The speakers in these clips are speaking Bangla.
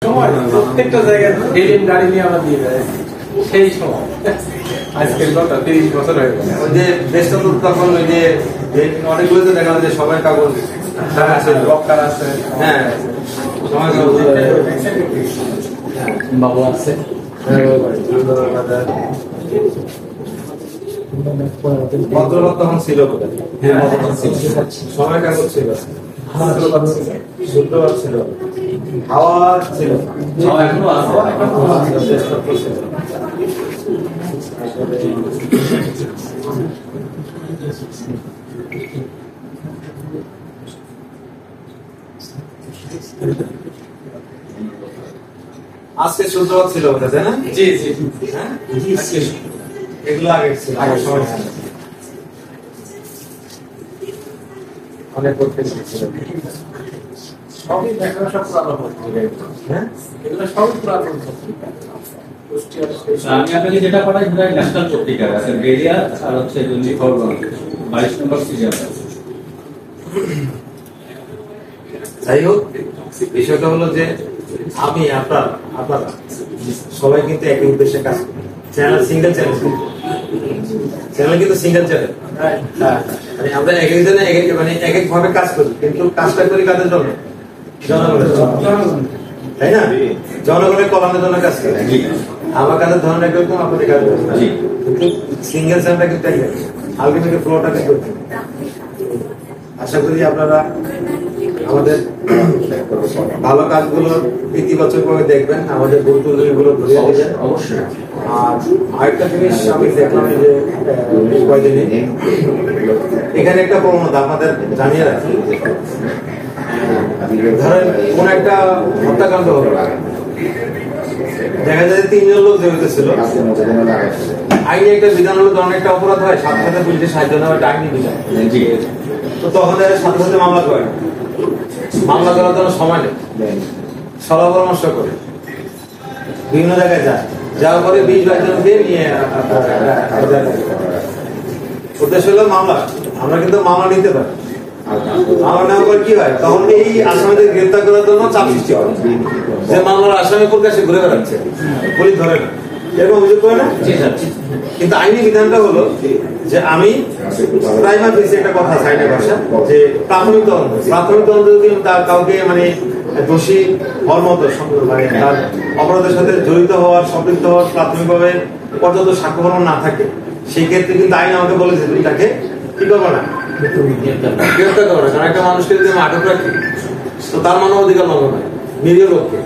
প্রত্যেকটা জায়গায় এলিয়েন গাড়ি নিয়ে আমরা দিয়ে দেয় সেই সময় আজকের কথা 30 বছর হয়ে গেল। ওই যে দেশটা তো তখন ওই যে অনেকগুলো তো দেখা যায় সবাই কাগজ আছে ডক্টর আছে, হ্যাঁ সবাই কাগজ বাবু আছে, ভদ্রলোক তখন ছিল সবাই কাগজ ছিল, শুদ্ধবাদ ছিল, হাওয়া ছিল, এখনো আছে। আজকে শুদ্ধবাদ ছিল তাই না? জি জি হ্যাঁ এগুলো আগে ছিল, আগে সময় ছিল অনেক করতে ছিল। সবই দেখা সব পুরানো পত্রিকা, হ্যাঁ এগুলো সবই পুরানো পত্রিকা। আমি আপনাকে যেটা পড়াই সেটা ন্যাশনাল পত্রিকা আছে, বেরিয়া আর হচ্ছে 22 নম্বর সিরিয়াল। যাই হোক, বিষয়টা হলো যে আমি আপনারা সবাই কিন্তু একই উদ্দেশ্যে কাজ করি। চ্যানেল সিঙ্গেল চ্যানেল কিন্তু সিঙ্গেল চ্যানেল, মানে আমরা এক একজনে মানে এক এক ভাবে কাজ করি, কিন্তু কাজটা করি কাদের জন্য? জনগণের জন্য, তাই না? জনগণের কল্যাণের জন্য কাজ করি। আমার কাজের ধরন একরকম, আপনাদের কাজ কিন্তু সিঙ্গেল চ্যানেলটা কিন্তু আলটিমেটলি ফ্লোটা কিন্তু। আশা করি আপনারা আমাদের ভালো কাজগুলো ইতিবাচক ভাবে দেখবেন, আমাদের গুরুত্বগুলো ধরিয়ে দেবেন অবশ্যই। আর আরেকটা জিনিস আমি দেখলাম যে কয়েকদিনে এখানে একটা প্রবণতা আপনাদের জানিয়ে রাখি, ধরেন কোন একটা হত্যাকাণ্ড হলো, দেখা যায় 3 জন লোক জড়িত ছিল, আইনি একটা বিধান হলো যখন একটা অপরাধ হয় সাথে সাথে পুলিশের সাহায্য নেওয়া একটা আইনি বিধান। তো তখন সাথে সাথে মামলা করে, মামলা করার জন্য সময় নেই, সলা পরামর্শ করে বিভিন্ন জায়গায় যায়, যাওয়ার পরে 20-22 জন দিয়ে নিয়ে উদ্দেশ্য হলো মামলা। আমরা কিন্তু মামলা নিতে পারি, মামলা নেওয়ার পর কি হয়, তখন এই আসামিদের গ্রেপ্তার করার জন্য চাপ সৃষ্টি হয় যে মামলার আসামি প্রকাশে ঘুরে বেড়াচ্ছে, পুলিশ ধরে না, এরকম অভিযোগ করে না। কিন্তু আইনি বিধানটা হলো যে আমি প্রাইমারি ফেসে একটা কথা সাইডে ভাষা যে প্রাথমিক তদন্ত যদি কাউকে মানে দোষী হওয়ার মতো মানে তার অপরাধের সাথে জড়িত হওয়ার সম্পৃক্ত হওয়ার প্রাথমিকভাবে পর্যাপ্ত সাক্ষ্য প্রমাণ না থাকে, সেই ক্ষেত্রে কিন্তু আইন আমাকে বলেছে তুমি তাকে কি করবো না, গ্রেফতার করবো না। কারণ একটা মানুষকে যদি আমি আটক রাখি তো তার মানব অধিকার লঙ্ঘন হয় নিরীহ লোককে।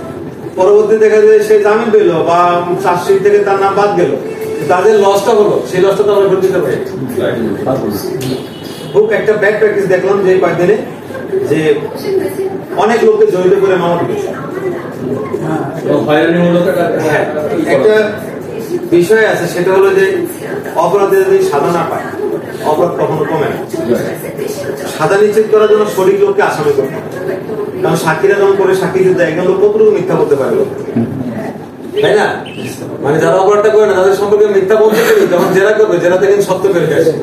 পরবর্তী দেখা যায় সে জামিন পেলো বা চার্জশিট থেকে তার নাম বাদ গেল, তাদের লসটা হলো, সেই লসটা তো আমরা ভোট দিতে পারি। খুব একটা ব্যাড প্র্যাকটিস দেখলাম যে কয়েকদিনে, যে অনেক লোককে জড়িত করে মামলা দিয়েছে। একটা বিষয় আছে, সেটা হলো যে অপরাধে যদি সাজা না পায় অপরাধ কখনো কমে না। সাজা নিশ্চিত করার জন্য শরীর লোককে আসামি করতে হবে, কারণ সাক্ষীরা যখন করে সাক্ষী দিতে একজন লোক কতটুকু মিথ্যা করতে পারে, তাই না? মানে যারা অপরাধটা করে না তাদের সম্পর্কে মিথ্যা বলতে পারি, যখন জেরা করবে জেরাতে কিন্তু সত্য বেড়ে আসে,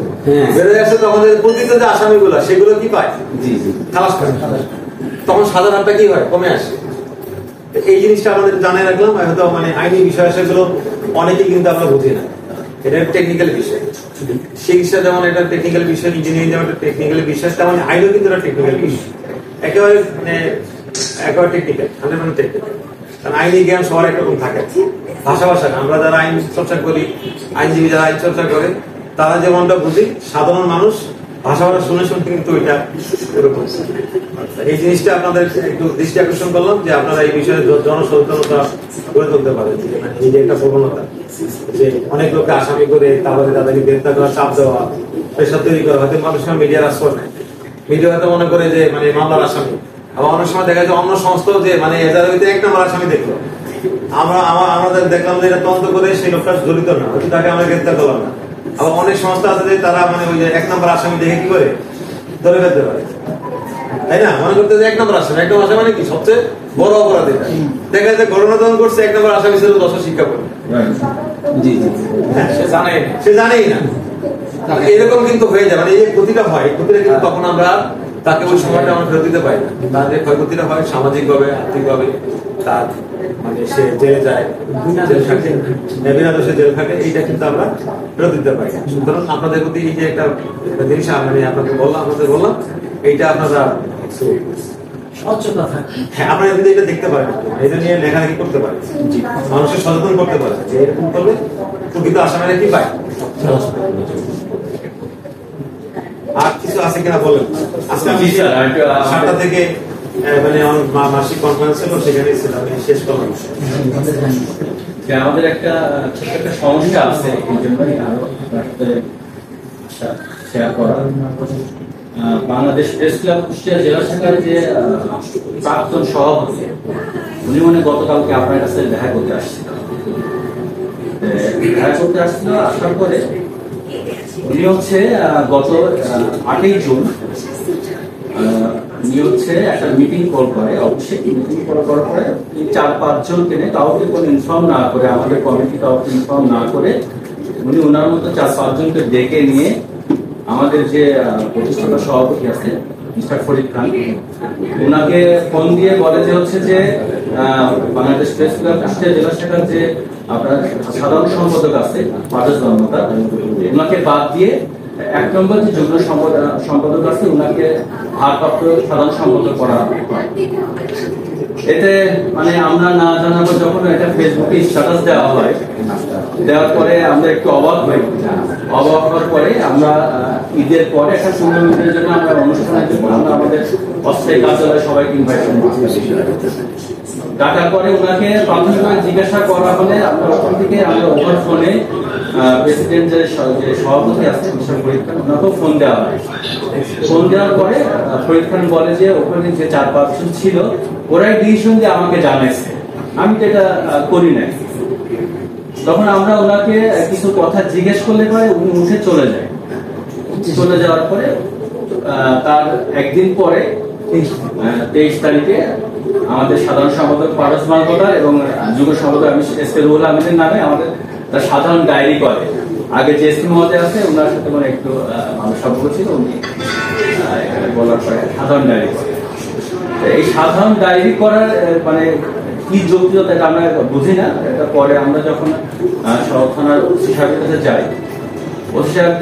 বেড়ে আসে তখন প্রকৃত যে আসামিগুলো সেগুলো কি পায়, খালাস পায়, তখন সাজার হারটা কি হয়, কমে আসে। এই জিনিসটা আমাদের জানাই রাখলাম। হয়তো মানে আইনি বিষয় সেগুলো অনেকেই কিন্তু আমরা বুঝি না, এটা টেকনিক্যাল বিষয়। চিকিৎসা যেমন এটা টেকনিক্যাল বিষয়, ইঞ্জিনিয়ারিং যেমন একটা টেকনিক্যাল বিষয়, তেমন আইনও কিন্তু একটা টেকনিক্যাল বিষয়, একেবারে মানে একেবারে টেকনিক্যাল, 100% টেকনিক্যাল। কারণ আইনি জ্ঞান সবার একরকম থাকে, ভাষা আমরা যারা আইন চর্চা করি, আইনজীবী যারা আইন চর্চা করে, তারা যেমনটা বুঝি, সাধারণ মানুষ ভাষা শুনে কিন্তু এটা এরকম। এই জিনিসটা আপনাদের একটু দৃষ্টি আকর্ষণ করলাম যে আপনারা এই বিষয়ে জনসচেতনতা গড়ে তুলতে পারেন। এই যে একটা প্রবণতা যে অনেক লোককে আসামি করে তারপরে তাদেরকে গ্রেফতার করা, চাপ দেওয়া, প্রেশার তৈরি করা, হয়তো মানুষ মিডিয়ার আশ্রয় নেয়, মিডিয়া হয়তো মনে করে যে মানে মামলার আসামি। আবার অনেক সময় দেখা যায় অন্য সংস্থা যে মানে এজারের ভিতরে 1 নম্বর আসামি দেখলো, আমাদের দেখলাম যে এটা তদন্ত করে সেই লোকটা জড়িত না, হয়তো তাকে আমরা গ্রেফতার করলাম না। আবার অনেক সংস্থা আছে যে তারা মানে ওই যে 1 নম্বর আসামি দেখে কি করে ধরে ফেলতে পারে, তাই না? মনে করতে যে 1 নম্বর আসামি, 1 নম্বর আসামি মানে কি সবচেয়ে বড় অপরাধ। এটা দেখা যায় ঘটনা তদন্ত করছে, 1 নম্বর আসামি ছিল 10 শিক্ষা করে, সে জানেই না। এরকম কিন্তু হয়ে যায়, মানে এই ক্ষতিটা হয়, ক্ষতিটা কিন্তু তখন আমরা তাকে ওই সময়টা আমরা ফেরত দিতে পারি না। তার যে ক্ষয়ক্ষতিটা হয় সামাজিকভাবে, আর্থিকভাবে, তার মানে সে জেলে যায়, জেল থাকে, বিনা দোষে জেল থাকে, এইটা কিন্তু আমরা ফেরত দিতে পারি না। সুতরাং আপনাদের প্রতি এই যে একটা জিনিস মানে আপনাদের বললাম এইটা আপনারা হ্যাঁ আপনারা কিন্তু এটা দেখতে পারেন, এটা নিয়ে লেখালেখি করতে পারেন, মানুষের সচেতন করতে পারেন যে এরকম করলে প্রকৃত আসামিরা কি পায়। আর কিছু আছে কিনা বলেন। আজকে আমি 7টা থেকে মানে মাসিক কনফারেন্স ছিল, সেখানে আমি শেষ করলাম। আমাদের একটা ছোট একটা সমস্যা আছে, এই জন্যই আরো শেয়ার করা। বাংলাদেশ প্রেস ক্লাব কুষ্টিয়া জেলা শাখার যে প্রাক্তন সভাপতি, উনি গতকালকে আপনার কাছে দেখা করতে আসছিল। আসার পরে উনি গত 8ই জুন উনি একটা মিটিং কল করে। অবশ্যই মিটিং কল করার পরে 4-5 জনকে নিয়ে, কাউকে কোনো ইনফর্ম না করে, আমাদের কমিটি কাউকে ইনফর্ম না করে, উনি ওনার মতো 4-5 জনকে ডেকে নিয়ে আমাদের যে প্রতিষ্ঠাতা সভাপতি আছে মিস্টার ফরিদ খান, ওনাকে ফোন দিয়ে বলে যে বাংলাদেশ প্রেস ক্লাব কুষ্টিয়া জেলা শাখার যে আপনার সাধারণ সম্পাদক আছে পারভেজ ধর্মদার, ওনাকে বাদ দিয়ে 1 নম্বর যে যুগ্ম সম্পাদক আছে ওনাকে ভারপ্রাপ্ত সাধারণ সম্পাদক করা হয়। এতে আমরা না জানাবো, যখন এটা ফেসবুকে স্ট্যাটাস দেওয়া হয়, দেওয়ার পরে আমরা একটু অবাক হই। অবাক হওয়ার পরে আমরা ঈদের পরে একটা টুর্নামেন্টের জন্য আমরা অনুষ্ঠানের জন্য আমরা আমাদের অস্থায়ী কার্যালয়ে সবাইকে ইনভাইটেশন ডাকার পরে ওনাকে প্রাথমিকভাবে জিজ্ঞাসা করা হলে আমরা ওখান থেকে আমরা ওভার ফোনে প্রেসিডেন্ট যে সভাপতি আছে মিস্টার ফরিদ খান, ওনাকেও ফোন দেওয়া হয়। ফোন দেওয়ার পরে ফরিদ খান বলে যে ওখানে যে 4-5 জন ছিল ওরাই ডিসিশন দিয়ে আমাকে জানাইছে, আমি তো এটা করি নাই। তখন আমরা ওনাকে কিছু কথা জিজ্ঞেস করলে পরে উনি উঠে চলে যায়। চলে যাওয়ার পরে তার একদিন পরে 23 তারিখে আমাদের সাধারণ সম্পাদক পারভেজ মালকোদার এবং যুগ্ম সম্পাদক আমি এসকে রুহুল আহমেদের নামে আমাদের তার সাধারণ ডায়েরি করে। আগে যে এসপি মহোদয় আছে ওনার সাথে একটু ভালো সম্পর্ক ছিল, উনি বলার পরে সাধারণ ডায়েরি করে। এই সাধারণ ডায়েরি করার কি যৌক্তিকতা এটা আমরা বুঝি না। এটা পরে আমরা যখন সদর থানার ওসি সাহেবের কাছে যাই, ওসি সাহেব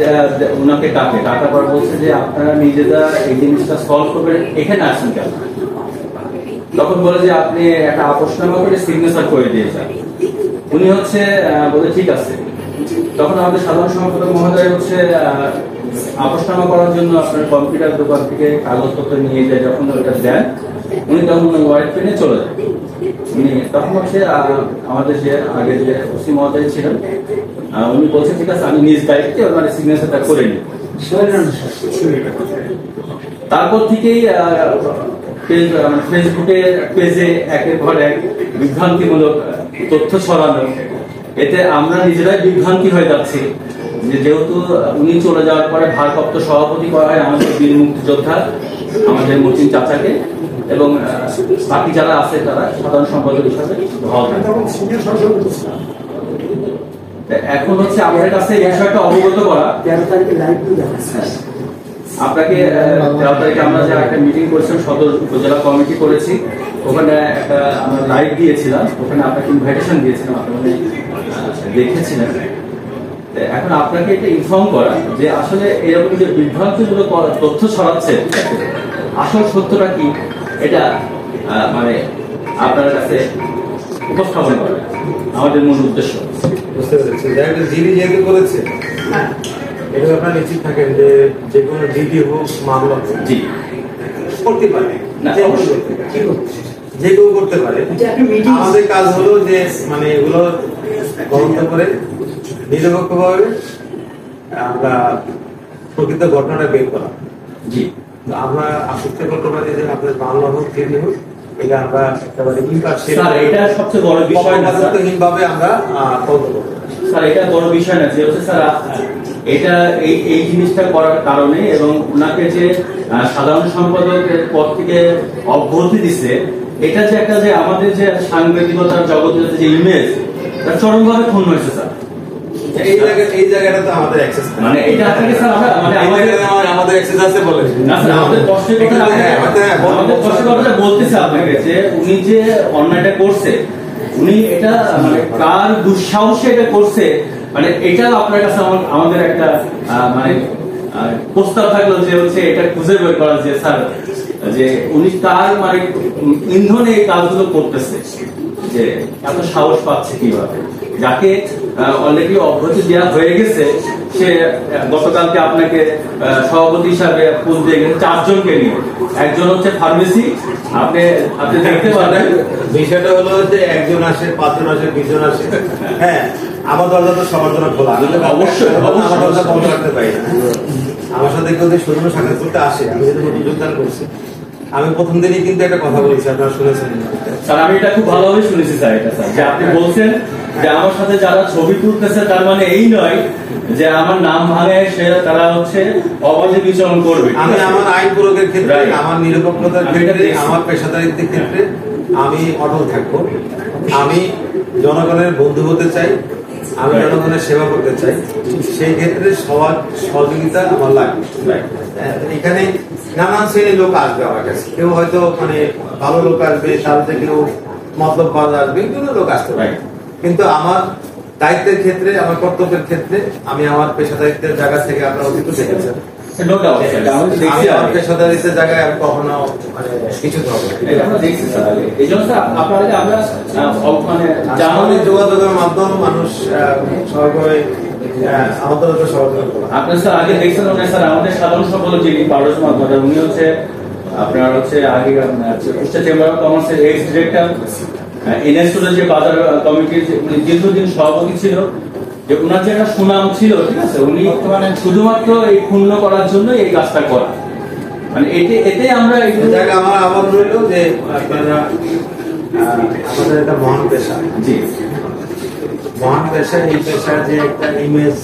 ওনাকে ডাকার পর বলছে যে আপনারা নিজেরা এই জিনিসটা সলভ করবেন, এখানে আসেন কেন? তখন বলে যে আপনি একটা আপোষনামা করে সিগনেচার করে দিয়ে যান। উনি বলে ঠিক আছে। তখন আমাদের সাধারণ সম্পাদক মহোদয় আপোষনামা করার জন্য আপনার কম্পিউটার দোকান থেকে কাগজপত্র নিয়ে যায়। যখন ওটা দেন উনি তখন ওয়াইট পেনে চলে যান। উনি তখন আমাদের যে আগে যে ওসি মহোদয় ছিলেন উনি বলছেন ঠিক আছে আমি নিজ দায়িত্বে সিগনেচারটা করে নিই। তারপর থেকেই ফেসবুকে পেজে একের পর এক বিভ্রান্তিমূলক তথ্য ছড়ানো, এতে আমরা নিজেরাই বিভ্রান্তি হয়ে যাচ্ছি। যেহেতু উনি চলে যাওয়ার পরে ভারপ্রাপ্ত সভাপতি করা হয় আমাদের বীর মুক্তিযোদ্ধা আমাদের মতিন চাচাকে, এবং বাকি যারা আছে তারা সাধারণ সম্পাদক হিসাবে এখন আমাদের কাছে এই বিষয়টা অবগত করা। 13 তারিখে লাইভ আপনাকে 13 তারিখে আমরা যে একটা মিটিং করেছিলাম, সদর উপজেলা কমিটি করেছি, ওখানে একটা আমরা লাইভ দিয়েছিলাম, ওখানে আপনাকে ইনভাইটেশন দিয়েছিলাম, আপনি দেখেছিলেন। এখন আপনাকে এটা ইনফর্ম করা যে আসলে এরকম যে বিভ্রান্তিমূলক তথ্য ছড়াচ্ছে আসল সত্যটা কি, এটা আপনার কাছে উপস্থাপন করা আমাদের মূল উদ্দেশ্য। বুঝতে পেরেছি। জিডি যেহেতু বলেছে এটা আপনারা নিশ্চিত থাকেন যে যেকোনো জিডি হোক মামলা জি করতে পারে, যে কেউ করতে পারে। আমাদের কাজ হলো যে এগুলো তদন্ত করে নিরপেক্ষভাবে আমরা প্রকৃত ঘটনাটা বের করা। জি আমরা আশ্বস্ত করতে পারি যে আপনার মামলা হোক জিডি হোক এটা আমরা একেবারে এটা সবচেয়ে বড় বিষয় না ভাবে আমরা তদন্ত করবো। স্যার এটা বড় বিষয় না, যেহেতু স্যার এটা এই জিনিসটা করার কারণে এবং ওনাকে যে সাধারণ সম্পাদকের পদ থেকে অব্যাহতি দিচ্ছে, এটা যে একটা যে আমাদের যে সাংবাদিকতার জগতের যে ইমেজ চরমভাবে ক্ষুণ্ণ হয়েছে স্যার। এই জায়গাটা তো আমাদের অ্যাক্সেস মানে এটা আপনাকে স্যার মানে আমাদের অ্যাক্সেস আছে বলে না স্যার আমাদের কষ্টের কথা আমাদের কষ্টের কথা বলতেছে আপনাকে যে উনি যে অন্যায়টা করছে উনি এটা মানে কার দুঃসাহসে এটা করছে মানে এটা আপনার কাছে আমাদের একটা মানে প্রস্তাব থাকলো যে হচ্ছে এটা খুঁজে বের করা যে স্যার যে উনি তার মানে ইন্ধনে এই কাজগুলো করতেছে যে এত সাহস পাচ্ছে কিভাবে যাকে অলরেডি অব্যাহতি দেওয়া হয়ে গেছে সে গতকালকে আপনাকে সভাপতি হিসাবে ফোন দিয়ে গেছে 4 জনকে নিয়ে একজন হচ্ছে ফার্মেসি আপনি দেখতে পারেন বিষয়টা হলো যে একজন আসে 5 জন আসে 20 জন আসে হ্যাঁ আমার দরজা তো সবার জন্য খোলা অবশ্যই আমার দরজা বন্ধ রাখতে পারি না আমার সাথে কেউ যদি সৈন্য সাক্ষাৎ করতে আসে আমি যদি নতুন যোগদান করছি আমি প্রথম দিনই কিন্তু একটা কথা বলেছি আপনারা শুনেছেন স্যার আমি এটা খুব ভালোভাবে শুনেছি স্যার এটা স্যার যে আপনি বলছেন যে আমার সাথে যারা ছবি তুলতেছে তার মানে এই নয় যে আমার নাম ভাঙে সে তারা হচ্ছে অবাধে বিচরণ করবে আমি আমার আইন প্রয়োগের ক্ষেত্রে আমার নিরপেক্ষতার ক্ষেত্রে আমার পেশাদারিত্বের ক্ষেত্রে আমি অটল থাকবো আমি জনগণের বন্ধু হতে চাই আমি জনগণের সেবা করতে চাই সেই ক্ষেত্রে সবার সহযোগিতা আমার লাগবে এখানে নানান শ্রেণীর লোক আসবে আমার কাছে কেউ হয়তো মানে ভালো লোক আসবে তার থেকে কেউ মতলব বাজ আসবে বিভিন্ন লোক আসতে পারে কিন্তু আমার দায়িত্বের ক্ষেত্রে আমার কর্তব্যের ক্ষেত্রে আমি আমার পেশাদারিত্বের জায়গা থেকে আপনারা অতীত দেখেছেন আমার পেশাদারিত্বের জায়গায় আমি কখনো মানে কিছু যোগাযোগের মাধ্যম মানুষ সবাই আমাদের আপনার স্যার আগে দেখছেন স্যার আমাদের সাধারণ সম্পাদক যিনি পারস মাধ্যমে উনি হচ্ছে আপনার হচ্ছে আগে কুষ্টিয়া চেম্বার অফ কমার্সের এক্স ডিরেক্টর এনএসউর যে বাজার কমিটির দীর্ঘদিন সভাপতি ছিল যে উনার যে একটা সুনাম ছিল ঠিক আছে উনি মানে শুধুমাত্র এই ক্ষুণ্ণ করার জন্য এই কাজটা করা মানে এতে আমরা আমার আবার রইল যে আপনারা আমাদের একটা মহান পেশা জি মহান পেশা এই পেশার যে একটা ইমেজ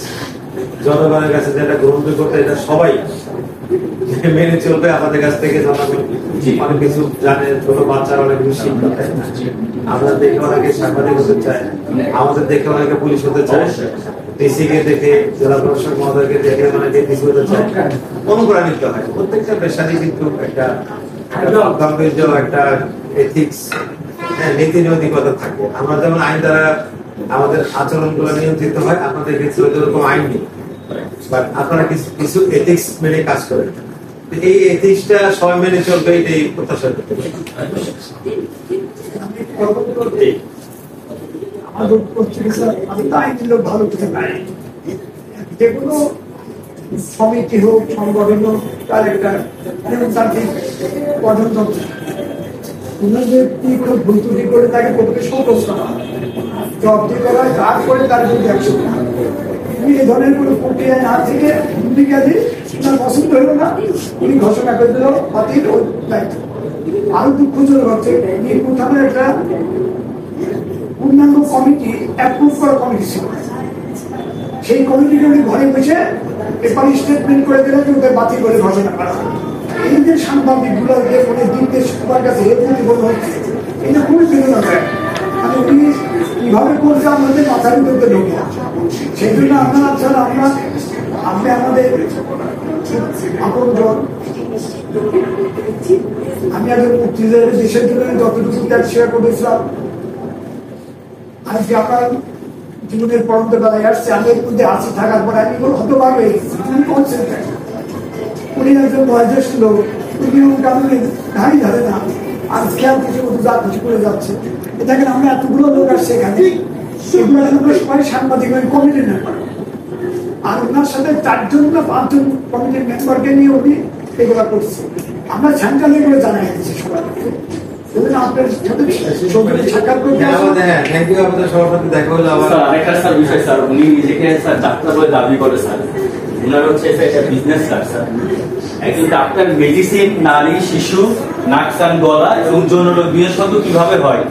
জনগণের কাছে যেটা গ্রহণযোগ্যতা এটা সবাই মেনে চলবে আমাদের কাছ থেকে জনগণ অনেক কিছু জানে ছোট বাচ্চারা অনেক কিছু শিখতে চায় আমরা দেখে অনেকে সাংবাদিক হতে চায় আমাদের দেখে অনেকে পুলিশ হতে চায় ডিসি কে দেখে জেলা প্রশাসক মহোদয়কে দেখে অনেকে ডিসি হতে চায় অনুপ্রাণিত হয় প্রত্যেকটা পেশারই কিন্তু একটা গাম্ভীর্য একটা এথিক্স নীতি নৈতিকতা থাকে আমরা যেমন আইন দ্বারা আমাদের আচরণ গুলো নিয়ন্ত্রিত হয় আপনাদের ক্ষেত্রে ওরকম আইন নেই বাট আপনারা কিছু এথিক্স মেনে কাজ করেন এই এথিক্সটা সবাই মেনে চলবে এটাই প্রত্যাশা করতে পারি আমি তো আইন লোক ভালো কিছু নাই যেগুলো সমিতি হোক সংগঠন হোক তার একটা নিয়মতান্ত্রিক গঠনতন্ত্র কোনো ভুল ত্রুটি করে তাকে প্রথমে সতর্ক করা জব্দি করা হয় তারপরে তার বিরুদ্ধে অ্যাকশন উনি এ ধরনের কোনো প্রক্রিয়ায় না থেকে ভূমিকাদি তার পছন্দ হলো না উনি ঘোষণা করে দিল বাতিল ওই দায়িত্ব আরো দুঃখজনক হচ্ছে মিরপুর থানার একটা পূর্ণাঙ্গ কমিটি অ্যাপ্রুভ করা কমিটি ছিল সেই কমিটিকে উনি ঘরে বসে পেপার স্টেটমেন্ট করে দিলেন যে ওদের বাতিল করে ঘোষণা করা হয় এই যে সাংবাদিক গুলো যে মানে দিনকে সবার কাছে হেলমেট বলা হচ্ছে এটা খুবই বেদনা দেয় মানে উনি কিভাবে করছে আমাদের মাথার ভিতরে ঢুকে সেই জন্য আপনারা ছাড়া আপনি আমাদের আপনজন আমি একজন মুক্তিযোদ্ধাদের দেশের জন্য যতটুকু ত্যাগ স্বীকার করেছিলাম আজকে আপনার জীবনের পরন্ত বেলায় আসছে আমি এর মধ্যে আসি থাকার পরে আমি হতবাক হয়ে গেছি উনি একজন বয়োজ্যেষ্ঠ লোক উনিও কারণে ধারি ধারে না আর খেয়াল কিছু যা কিছু করে যাচ্ছে দেখেন আমরা এতগুলো লোক আসছে এখানে সেগুলো সবাই সাংবাদিক কমিটির মেম্বার আর ওনার সাথে 4 জন না 5 জন কমিটির মেম্বারকে নিয়ে উনি এগুলা করছে আমরা সেন্ট্রাল এগুলো জানাই দিচ্ছি সবাই আপনার সাথে সাক্ষাৎ করতে দেখা হলো আরেকটা স্যার বিষয় স্যার উনি নিজেকে স্যার ডাক্তার বলে দাবি করে স্যার উনার হচ্ছে একটা বিজনেস স্যার একজন ডাক্তার মেডিসিন নারী শিশু নাক কান গলা এবং যৌন রোগ বিশেষজ্ঞ কিভাবে হয়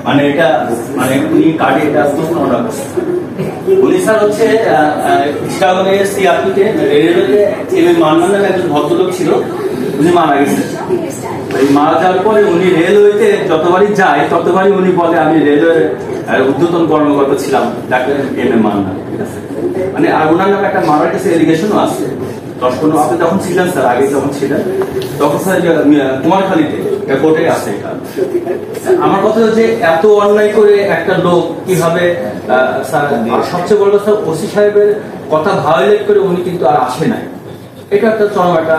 মানে এটা মানে উনি কার্ডে এটা উপস্থাপনা করছেন উনি স্যার হচ্ছে শিকাগোতে সিআরপিতে রেলওয়েতে এম মান্নান নামে একজন ভদ্রলোক ছিল উনি মারা গেছেন মারা যাওয়ার পরে উনি রেলওয়েতে যতবারই যায় ততবারই উনি বলে আমি রেলওয়ে ঊর্ধ্বতন কর্মকর্তা ছিলাম, ডাক্তার এম এ মান্না, ঠিক আছে। মানে আর ওনার নামে একটা মার্ডার কেসের এলিগেশনও আছে 10-15। আপনি যখন ছিলেন স্যার, আগে যখন ছিলেন তখন স্যার কুমারখালীতে কোর্টে আছে এটা। আমার কথা হচ্ছে এত অন্যায় করে একটা লোক কিভাবে স্যার, আর সবচেয়ে বড় কথা ওসি সাহেবের কথা ভায়োলেট করে উনি কিন্তু আর আসে নাই। এটা একটা চরম একটা